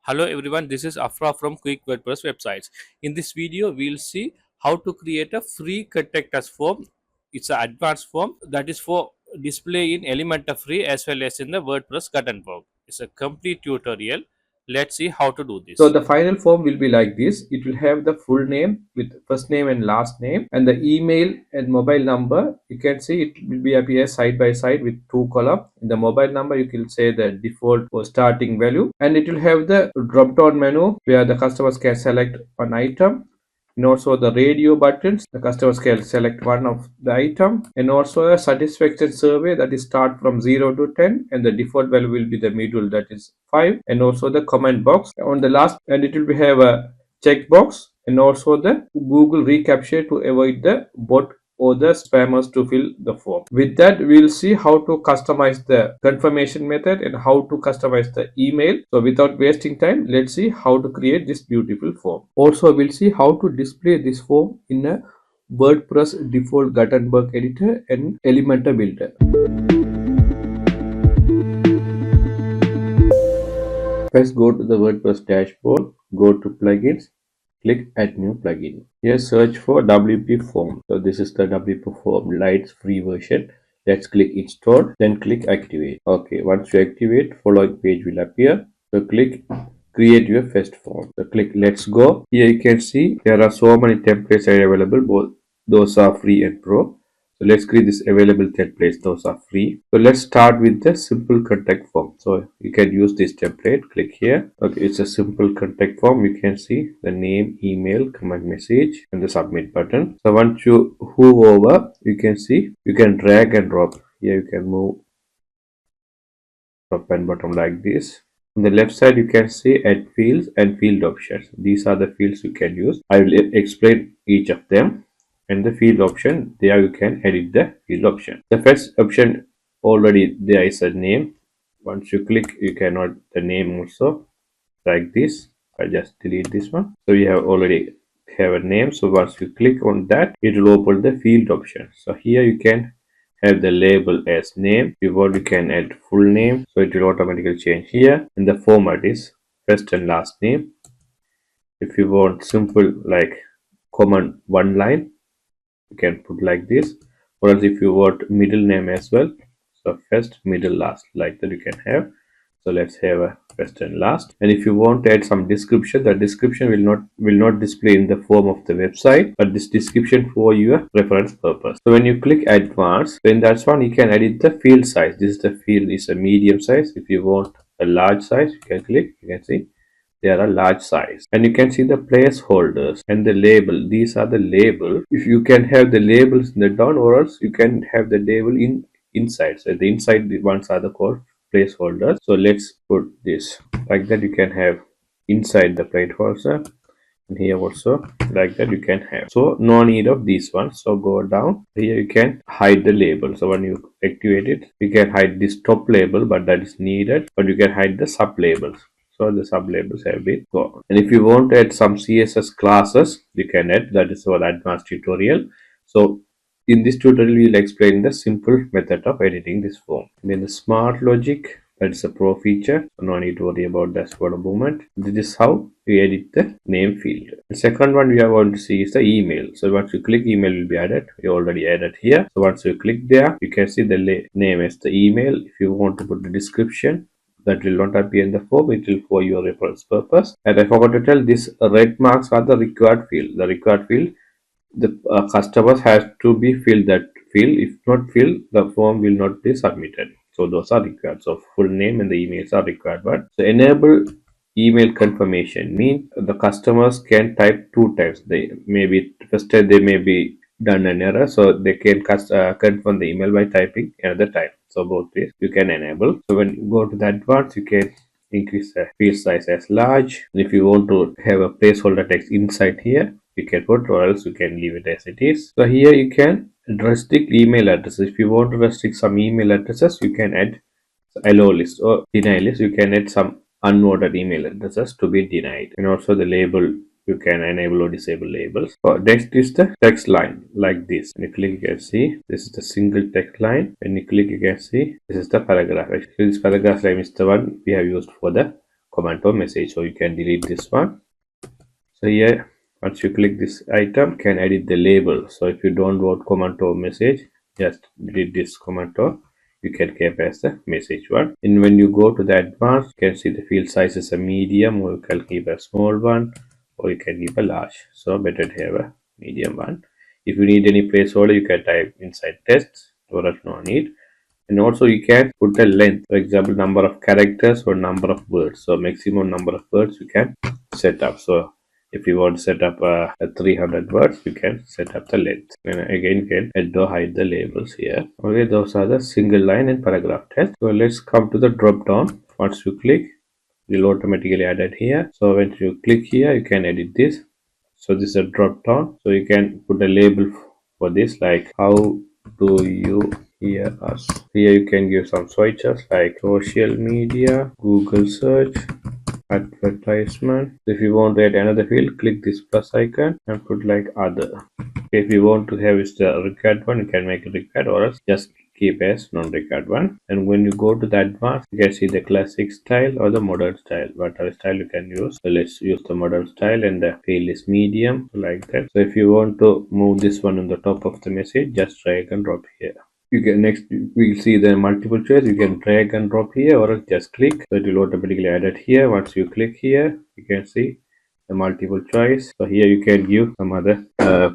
Hello everyone, this is Afra from Quick WordPress Websites. In this video, we'll see how to create a free contact us form. It's an advanced form that is for display in Elementor free as well as in the WordPress Gutenberg. It's a complete tutorial. Let's see how to do So this. the final form will be like this. It will have the full name with first name and last name and the email and mobile number. You can see it will be appear side by side with two columns. In the mobile number, you can say the default or starting value, and it will have the drop down menu where the customers can select an item, and also the radio buttons. The customers can select one of the item, and also a satisfaction survey that is start from 0 to 10, and the default value will be the middle, that is 5, and also the comment box on the last, and it will have a checkbox, and also the Google reCAPTCHA to avoid the bot or the spammers to fill the form. With that, we'll see how to customize the confirmation method and how to customize the email. So without wasting time, let's see how to create this beautiful form. Also, we'll see how to display this form in a WordPress default Gutenberg editor and Elementor builder. First, go to the WordPress dashboard, go to plugins, click add new plugin. Here search for WP form. So this is the WP form Lite's free version. Let's click install, then click activate. Okay, once you activate, following page will appear. So click create your first form. So click let's go. Here you can see there are so many templates available, both those are free and pro. So let's create this available templates, those are free. So let's start with the simple contact form. So you can use this template, click here. Okay, it's a simple contact form. You can see the name, email, command message, and the submit button. So once you hover over, you can see you can drag and drop. Here you can move top and bottom like this. On the left side, you can see add fields and field options. These are the fields you can use. I will explain each of them. And the field option, there you can edit the field option. The first option, already there is a name. Once you click, you can add the name also like this. I just delete this one. So you have already have a name. So once you click on that, it will open the field option. So here you can have the label as name. If you want, you can add full name, so it will automatically change here, and the format is first and last name. If you want simple like common one line, you can put like this, or else if you want middle name as well, so first middle last, like that you can have. So let's have a first and last. And if you want to add some description, the description will not display in the form of the website, but this description for your reference purpose. So when you click advanced, then that's one you can edit the field size. This is the field is a medium size. If you want a large size, you can click, you can see they are a large size, and you can see the placeholders and the label. These are the label. If you can have the labels in the down, or else you can have the label in inside. So the inside ones are the called placeholders. So let's put this like that. You can have inside the placeholder, and here also like that you can have. So no need of these ones. So go down here, you can hide the label. So when you activate it, you can hide this top label, but that is needed, but you can hide the sub labels. So the sub labels have been gone. And if you want to add some CSS classes, you can add. That is our advanced tutorial. So in this tutorial, we will explain the simple method of editing this form. And then the smart logic, that is a pro feature, so no need to worry about dashboard movement. This is how we edit the name field. The second one we are going to see is the email. So once you click, email will be added. We already added here. So once you click there, you can see the name as the email. If you want to put the description, that will not appear in the form, it will for your reference purpose. And I forgot to tell, these red marks are the required field. The required field, the customers has to be filled that field. If not filled, the form will not be submitted. So those are required. So full name and the emails are required. But so enable email confirmation means the customers can type two times. They maybe first time they may be done an error, so they can confirm the email by typing another time. So both ways you can enable. So when you go to the advanced, you can increase the field size as large. And if you want to have a placeholder text inside here, you can put, or else you can leave it as it is. So here you can restrict email addresses. If you want to restrict some email addresses, you can add allow list or deny list. You can add some unwanted email addresses to be denied. And also the label, you can enable or disable labels. So next is the text line like this. When you click, you can see this is the single text line. When you click, you can see this is the paragraph. Actually, this paragraph line is the one we have used for the comment or message. So you can delete this one. So here, once you click this item, you can edit the label. So if you don't want comment or message, just delete this comment or you can keep as the message one. And when you go to the advanced, you can see the field size is a medium, or you can keep a small one, or you can keep a large. So better to have a medium one. If you need any placeholder, you can type inside text, or else no need. And also you can put a length, for example, number of characters or number of words. So maximum number of words you can set up. So if you want to set up a 300 words, you can set up the length. And again, you can add or hide the labels here. Okay, those are the single line and paragraph text. So let's come to the drop down. Once you click, it will automatically add it here. So when you click here, you can edit this. So this is a drop down. So you can put a label for this, like how do you hear us. Here you can give some switches like social media, Google search, advertisement. If you want to add another field, click this plus icon and put like other. If you want to have is the required one, you can make it required, or else just keep as non-required one. And when you go to the advanced, you can see the classic style or the modern style. Whatever style you can use. So let's use the modern style, and the field is medium, like that. So if you want to move this one on the top of the message, just drag and drop here. You can next we'll see the multiple choice. You can drag and drop here, or just click, so it will automatically add it here. Once you click here, you can see the multiple choice. So here you can give some other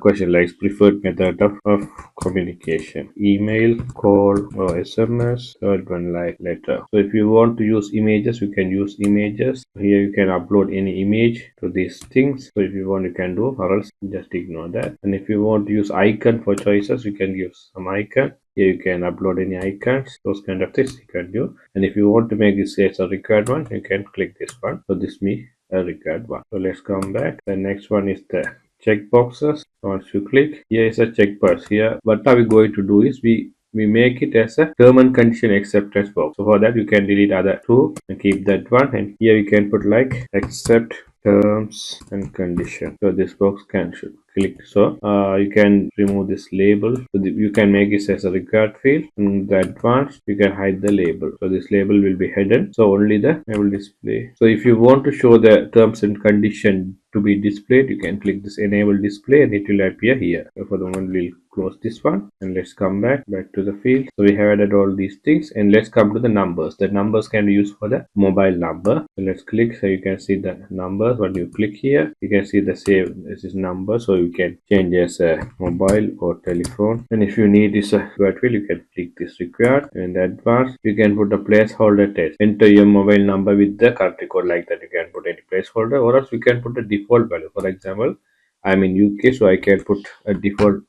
question like preferred method of communication, email, call, or SMS. Third one like letter. So if you want to use images, you can use images. Here you can upload any image to these things. So if you want, you can do, or else just ignore that. And if you want to use icon for choices, you can use some icon. Here you can upload any icons, those kind of things you can do. And if you want to make this as a required one, you can click this one. So this me a required one. So let's come back. The next one is the checkboxes. Once you click, here is a checkbox. Here what are we going to do is we make it as a term and condition acceptance box. So for that you can delete other two and keep that one, and here you can put like accept terms and condition. So this box should click. So you can remove this label. So you can make it as a required field. In the advanced, you can hide the label. So this label will be hidden. So only the enable display. So if you want to show the terms and condition to be displayed, you can click this enable display and it will appear here. So for the moment, we'll close this one and let's come back to the field. So we have added all these things, and let's come to the numbers. The numbers can be used for the mobile number. So let's click, so you can see the numbers. When you click here, you can see the save this is number, so you can change as a mobile or telephone. And if you need this word field, you can click this required. And advanced, you can put a placeholder text. Enter your mobile number with the country code, like that. You can put any placeholder, or else you can put a default value. For example, I'm in UK, so I can put a default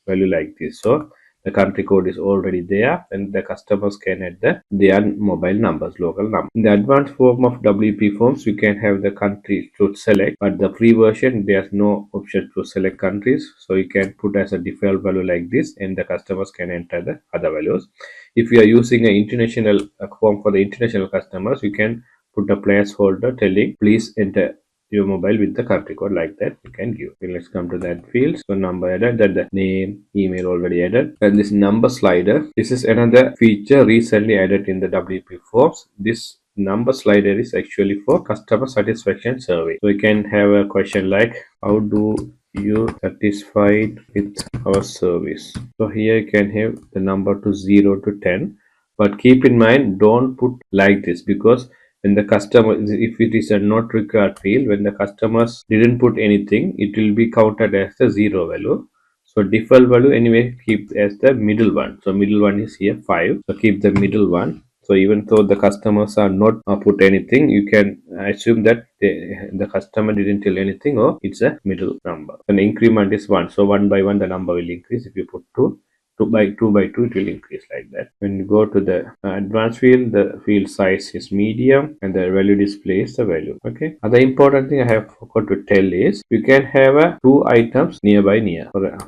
value like this. So the country code is already there, and the customers can add their mobile numbers, local number. In the advanced form of WP forms, you can have the country to select, but the free version there's no option to select countries, so you can put as a default value like this, and the customers can enter the other values. If you are using an international form for the international customers, you can put a placeholder telling please enter your mobile with the country code, like that you can give. Okay, let's come to that field. So number added, that the name, email already added, and this number slider, this is another feature recently added in the WP forms. This number slider is actually for customer satisfaction survey. So you can have a question like how do you satisfied with our service. So here you can have the number to 0 to 10, but keep in mind don't put like this, because when the customer, if it is a not required field, when the customers didn't put anything, it will be counted as the 0 value. So default value anyway keep as the middle one. So middle one is here 5, so keep the middle one. So even though the customers are not put anything, you can assume that the customer didn't tell anything, or it's a middle number. And increment is 1, so 1 by 1 the number will increase. If you put 2 by 2 it will increase, like that. When you go to the advanced field, the field size is medium, and the value displays the value. Okay, other important thing I have forgot to tell is you can have two items nearby.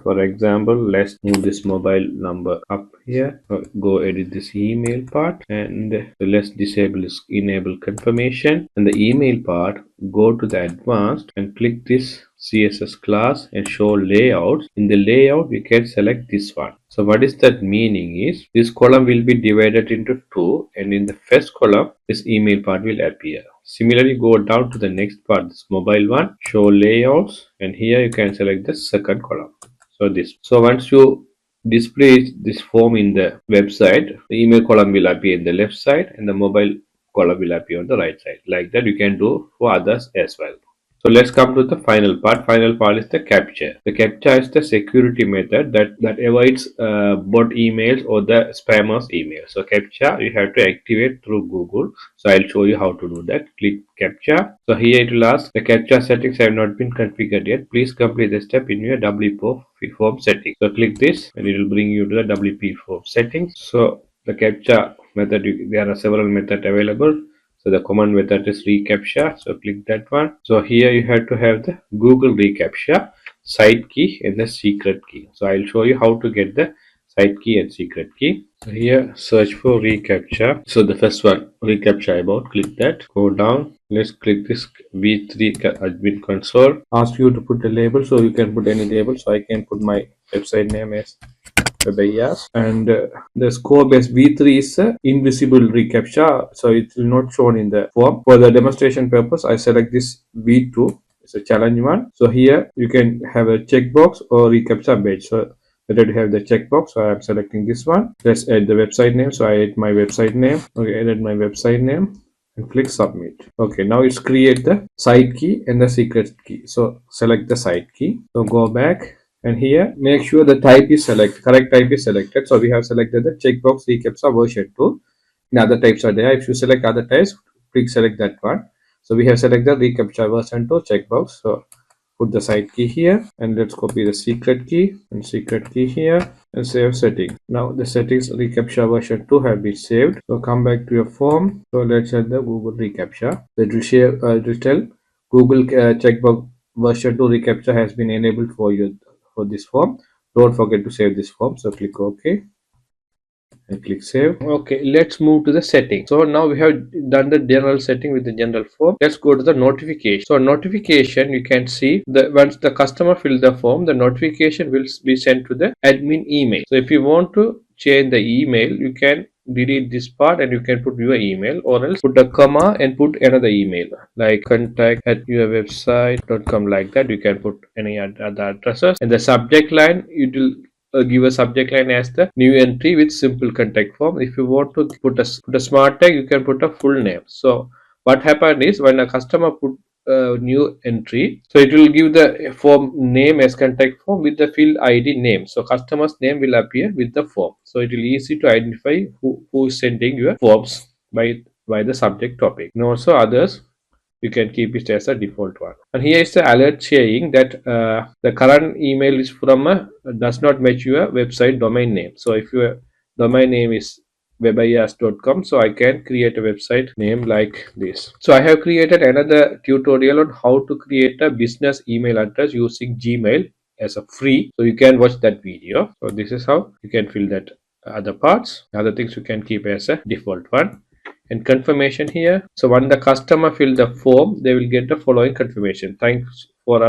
For example, let's move this mobile number up here. Go edit this email part, and let's disable this enable confirmation, and the email part, go to the advanced and click this CSS class and show layouts. In the layout we can select this one. So what is that meaning is this column will be divided into two, and in the first column this email part will appear. Similarly, go down to the next part, this mobile one, show layouts, and here you can select the second column. So once you display this form in the website, the email column will appear in the left side and the mobile column will appear on the right side. Like that you can do for others as well. So let's come to the final part. Final part is the CAPTCHA. The CAPTCHA is the security method that avoids bot emails or the spammers email. So CAPTCHA you have to activate through Google. So I'll show you how to do that. Click CAPTCHA. So here it will ask the CAPTCHA settings have not been configured yet. Please complete the step in your WP form settings. So click this and it will bring you to the WP form settings. So the CAPTCHA method, there are several methods available. So the command method is reCAPTCHA. So click that one. So here you have to have the Google reCAPTCHA, side key and the secret key. So I'll show you how to get the side key and secret key. So here search for reCAPTCHA. So the first one, reCAPTCHA about, click that. Go down. Let's click this V3 admin console. Ask you to put a label, so you can put any label. So I can put my website name as Yes, and the score base V3 is invisible reCAPTCHA, so it will not shown in the form. For the demonstration purpose, I select this V2. It's a challenge one. So here you can have a checkbox or reCAPTCHA badge. So better to have the checkbox. So I am selecting this one. Let's add the website name. So I add my website name. Okay, added my website name and click submit. Okay, now it's create the side key and the secret key. So select the side key. So go back. And here make sure the type is selected, correct type is selected. So we have selected the checkbox reCAPTCHA version 2. And other types are there. If you select other types, please select that one. So we have selected reCAPTCHA version 2 checkbox. So put the side key here and let's copy the secret key and secret key here and save settings. Now the settings reCAPTCHA version 2 have been saved. So come back to your form. So let's add the Google reCAPTCHA. That will tell Google checkbox version 2 reCAPTCHA has been enabled for you for this form. Don't forget to save this form. So click OK and click save. Okay, let's move to the setting. So now we have done the general setting with the general form. Let's go to the notification. So notification, you can see that once the customer fills the form, the notification will be sent to the admin email. So if you want to change the email, you can delete this part and you can put your email, or else put a comma and put another email like contact@yourwebsite.com, like that. You can put any other addresses, and the subject line it will give a subject line as the new entry with simple contact form. If you want to put a smart tag, you can put a full name. So what happened is when a customer put new entry, so it will give the form name as contact form with the field ID name. So customer's name will appear with the form, so it will easy to identify who is sending your forms by the subject topic. And also others you can keep it as a default one. And here is the alert saying that the current email is from does not match your website domain name. So if your domain name is webias.com, so I can create a website name like this. So I have created another tutorial on how to create a business email address using Gmail as a free, so you can watch that video. So this is how you can fill that other parts. Other things you can keep as a default one. And confirmation here. So when the customer fill the form, they will get the following confirmation: thanks for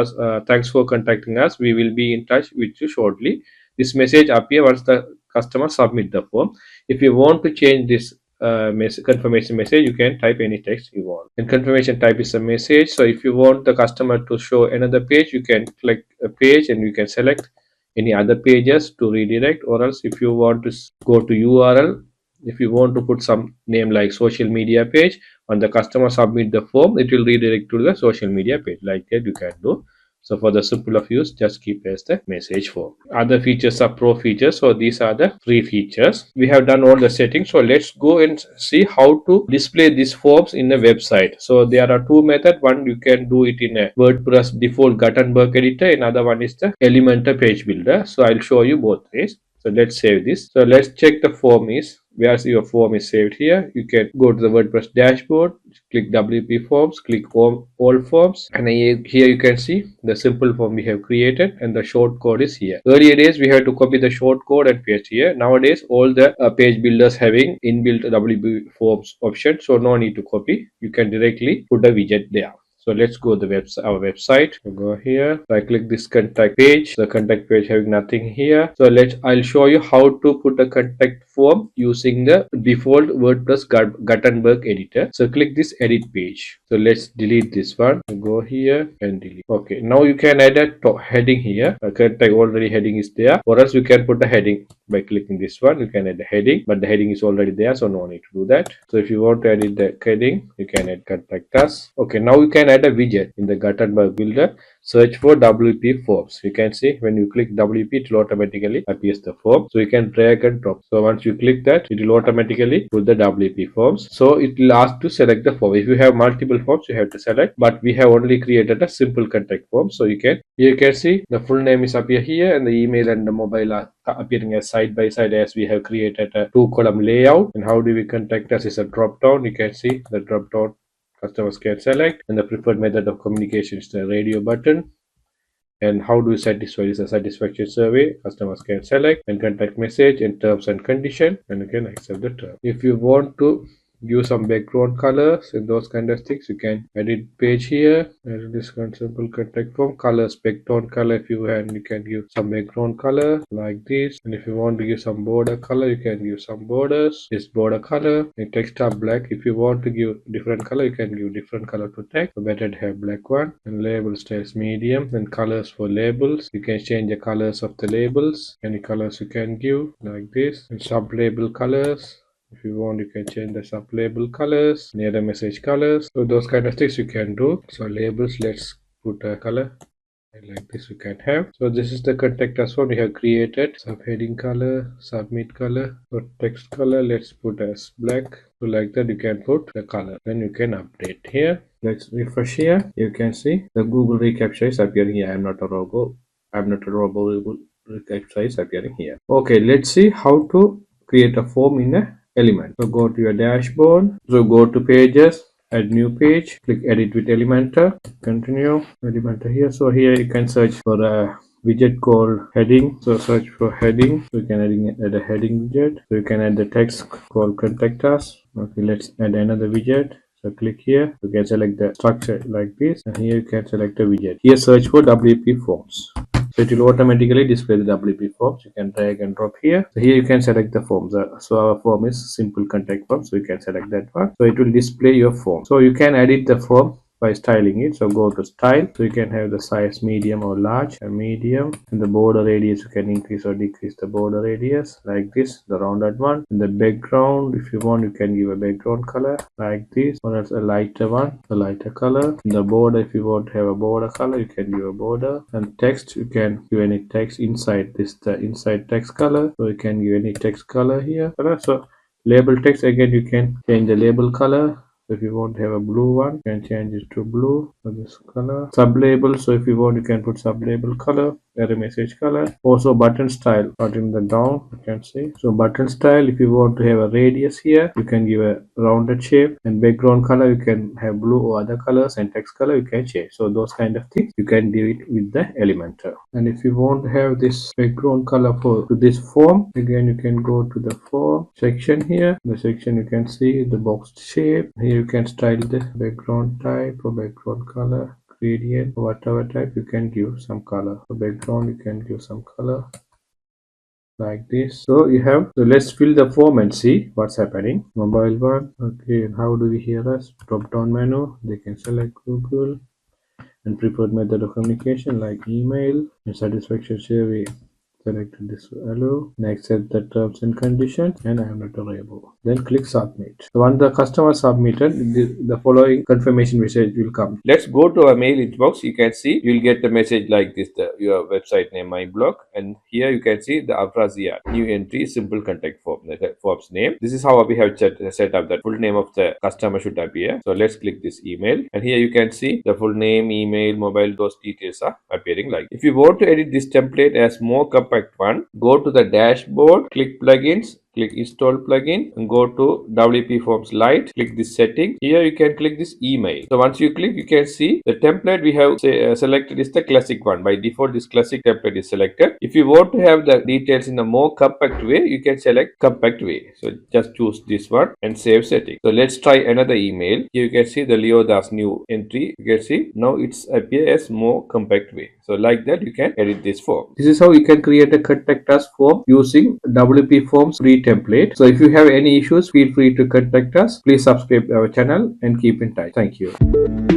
contacting us, we will be in touch with you shortly. This message appear once the customer submit the form. If you want to change this confirmation message, you can type any text you want, and confirmation type is a message. So if you want the customer to show another page, you can click a page and you can select any other pages to redirect, or else if you want to go to URL, if you want to put some name like social media page, when the customer submit the form, it will redirect to the social media page, like that you can do. So for the simple of use, just keep as the message form. Other features are pro features. So these are the free features. We have done all the settings. So let's go and see how to display these forms in a website. So there are two methods. One, you can do it in a WordPress default Gutenberg editor. Another one is the Elementor page builder. So I'll show you both ways. So let's save this. So let's check the form is, where your form is saved here. You can go to the WordPress dashboard, click WP forms, click all forms, and here you can see the simple form we have created, and the short code is here. Earlier days we had to copy the short code and paste here. Nowadays all the page builders having inbuilt WP forms option, so no need to copy. You can directly put a widget there. So let's go to our website. We'll go here. So I click this contact page. The contact page having nothing here. So I'll show you how to put a contact form using the default WordPress Gutenberg editor. So click this edit page. So let's delete this one. Go here and delete. Okay, now you can add a heading here. A contact already heading is there, or else you can put a heading by clicking this one. You can add a heading, but the heading is already there, so no need to do that. So if you want to edit the heading, you can add contact us. Okay, now you can add a widget in the Gutenberg builder. Search for WP forms. You can see when you click WP, it will automatically appears the form. So you can drag and drop. So once you click that, it will automatically put the WP forms. So it will ask to select the form. If you have multiple forms, you have to select, but we have only created a simple contact form. So you can see the full name is appear here, and the email and the mobile are appearing as side by side, as we have created a 2-column layout. And how do we contact us is a drop down. You can see the drop down customers can select, and the preferred method of communication is the radio button. And how do you satisfy is a satisfaction survey. Customers can select, and contact message and terms and condition, and you can accept the term. If you want to give some background colors and those kind of things, you can edit page here, edit this simple contact form colors, background color. If you want, you can give some background color like this, and if you want to give some border color, you can give some borders. This border color and text are black. If you want to give different color, you can give different color to text. So better to have black one. And label styles medium, and colors for labels, you can change the colors of the labels. Any colors you can give like this, and sub label colors. If you want, you can change the sub label colors, near the message colors. So those kind of things you can do. So labels, let's put a color like this you can have. So this is the contact us one we have created. Subheading color, submit color, so text color, let's put as black. So like that you can put the color, then you can update here. Let's refresh here. You can see the Google reCAPTCHA is appearing here. I'm not a robot. Google reCAPTCHA is appearing here. Okay, let's see how to create a form in a element. So go to your dashboard. So go to pages, add new page, click edit with Elementor, continue Elementor here. So here you can search for a widget called heading. So search for heading. So you can add a heading widget. So you can add the text called contact us. Okay, let's add another widget. So click here. You can select the structure like this, and here you can select a widget. Here search for WP forms. So it will automatically display the WP forms. You can drag and drop here. So here you can select the forms. So our form is simple contact form. So you can select that one. So it will display your form. So you can edit the form by styling it. So go to style. So you can have the size medium or large, and medium, and the border radius you can increase or decrease the border radius like this, the rounded one. And the background, if you want, you can give a background color like this, or else a lighter one, a lighter color. And the border, if you want to have a border color, you can give a border. And text, you can give any text inside this, the inside text color. So you can give any text color here. So label text, again you can change the label color. So if you want to have a blue one, you can change it to blue for this color. Sub label, so if you want, you can put sub label color, error message color. Also button style, button the down, you can see. So button style, if you want to have a radius here, you can give a rounded shape. And background color, you can have blue or other colors, and text color you can change. So those kind of things you can do it with the Elementor. And if you want to have this background color for this form, again you can go to the form section here. The section you can see the boxed shape. Here you can style the background type or background color, gradient, whatever type you can give some color. For background you can give some color like this. So you have, so let's fill the form and see what's happening. Mobile one. Okay, and how do we hear us? Drop down menu, they can select Google, and preferred method of communication like email, and satisfaction survey. Select this allow, and accept the terms and conditions, and I am not a robot. Then click submit. So once the customer submitted, the following confirmation message will come. Let's go to our mail inbox. You can see you'll get the message like this: your website name, my blog, and here you can see the Afrazia new entry, simple contact form, the form's name. This is how we have set up that full name of the customer should appear. So let's click this email, and here you can see the full name, email, mobile, those details are appearing like. If you want to edit this template as more compact one, go to the dashboard, click plugins, click install plugin and go to WP Forms Lite. Click this setting. Here you can click this email. So once you click, you can see the template we have selected is the classic one. By default, this classic template is selected. If you want to have the details in a more compact way, you can select compact way. So just choose this one and save setting. So let's try another email. Here you can see the Leo Das new entry. You can see now it's appear as more compact way. So like that you can edit this form. This is how you can create a contact us form using WP Forms free template. So if you have any issues, feel free to contact us. Please subscribe our channel and keep in touch. Thank you.